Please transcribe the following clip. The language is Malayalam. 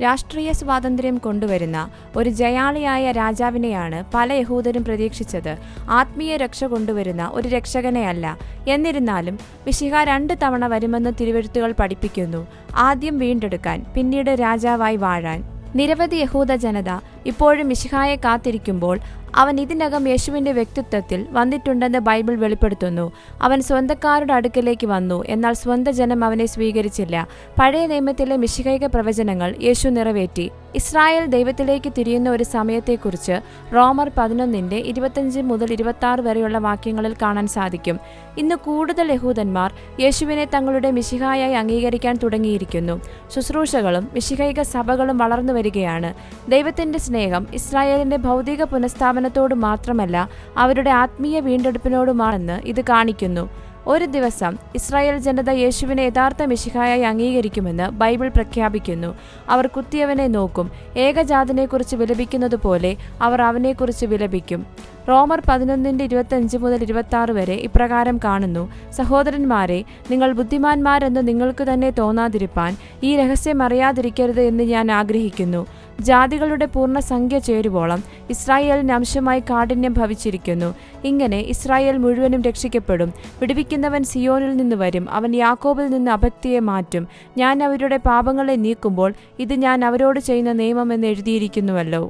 രാഷ്ട്രീയ സ്വാതന്ത്ര്യം കൊണ്ടുവരുന്ന ഒരു ജയാളിയായ രാജാവിനെയാണ് പല യഹൂദരും പ്രതീക്ഷിച്ചത്. ആത്മീയ രക്ഷ കൊണ്ടുവരുന്ന ഒരു രക്ഷകനെയല്ല. എന്നിരുന്നാലും മിശിഹ 2 തവണ വരുമെന്ന് തിരുവെഴുത്തുകൾ പഠിപ്പിക്കുന്നു. ആദ്യം വീണ്ടെടുക്കാൻ, പിന്നീട് രാജാവായി വാഴാൻ. നിരവധി യഹൂദ ജനത ഇപ്പോഴും മിശിഹായെ കാത്തിരിക്കുമ്പോൾ അവൻ ഇതിനകം യേശുവിൻ്റെ വ്യക്തിത്വത്തിൽ വന്നിട്ടുണ്ടെന്ന് ബൈബിൾ വെളിപ്പെടുത്തുന്നു. അവൻ സ്വന്തക്കാരുടെ അടുക്കലേക്ക് വന്നു, എന്നാൽ സ്വന്തം ജനം അവനെ സ്വീകരിച്ചില്ല. പഴയ നിയമത്തിലെ മിശിഹൈക പ്രവചനങ്ങൾ യേശു നിറവേറ്റി. ഇസ്രായേൽ ദൈവത്തിലേക്ക് തിരിയുന്ന ഒരു സമയത്തെക്കുറിച്ച് റോമർ 11:25 മുതൽ 26 വരെയുള്ള വാക്യങ്ങളിൽ കാണാൻ സാധിക്കും. ഇന്ന് കൂടുതൽ യഹൂദന്മാർ യേശുവിനെ തങ്ങളുടെ മിശിഹായായി അംഗീകരിക്കാൻ തുടങ്ങിയിരിക്കുന്നു. ശുശ്രൂഷകളും മിശിഹൈക സഭകളും വളർന്നു വരികയാണ്. ദൈവത്തിൻ്റെ സ്നേഹം ഇസ്രായേലിൻ്റെ ഭൗതിക പുനഃസ്ഥാപനത്തോട് മാത്രമല്ല, അവരുടെ ആത്മീയ വീണ്ടെടുപ്പിനോടുമാണെന്ന് ഇത് കാണിക്കുന്നു. ഒരു ദിവസം ഇസ്രായേൽ ജനത യേശുവിനെ യഥാർത്ഥ മിശിഹായായി അംഗീകരിക്കുമെന്ന് ബൈബിൾ പ്രഖ്യാപിക്കുന്നു. അവർ കുത്തിയവനെ നോക്കും. ഏകജാതനെക്കുറിച്ച് വിലപിക്കുന്നത് പോലെ അവർ അവനെക്കുറിച്ച് വിലപിക്കും. റോമർ 11:25 മുതൽ 26 വരെ ഇപ്രകാരം കാണുന്നു: സഹോദരന്മാരെ, നിങ്ങൾ ബുദ്ധിമാന്മാരെന്ന് നിങ്ങൾക്ക് തന്നെ തോന്നാതിരിപ്പാൻ ഈ രഹസ്യം അറിയാതിരിക്കരുത് എന്ന് ഞാൻ ആഗ്രഹിക്കുന്നു. ജാതികളുടെ പൂർണ്ണസംഖ്യ ചേരുവോളം ഇസ്രായേലിന് അംശമായി കാഠിന്യം ഭവിച്ചിരിക്കുന്നു. ഇങ്ങനെ ഇസ്രായേൽ മുഴുവനും രക്ഷിക്കപ്പെടും. വിടുവിക്കുന്നവൻ സിയോനിൽ നിന്ന് വരും. അവൻ യാക്കോബിൽ നിന്ന് അഭക്തിയെ മാറ്റും. ഞാൻ അവരുടെ പാപങ്ങളെ നീക്കുമ്പോൾ ഇത് ഞാൻ അവരോട് ചെയ്യുന്ന നിയമം എന്ന് എഴുതിയിരിക്കുന്നുവല്ലോ.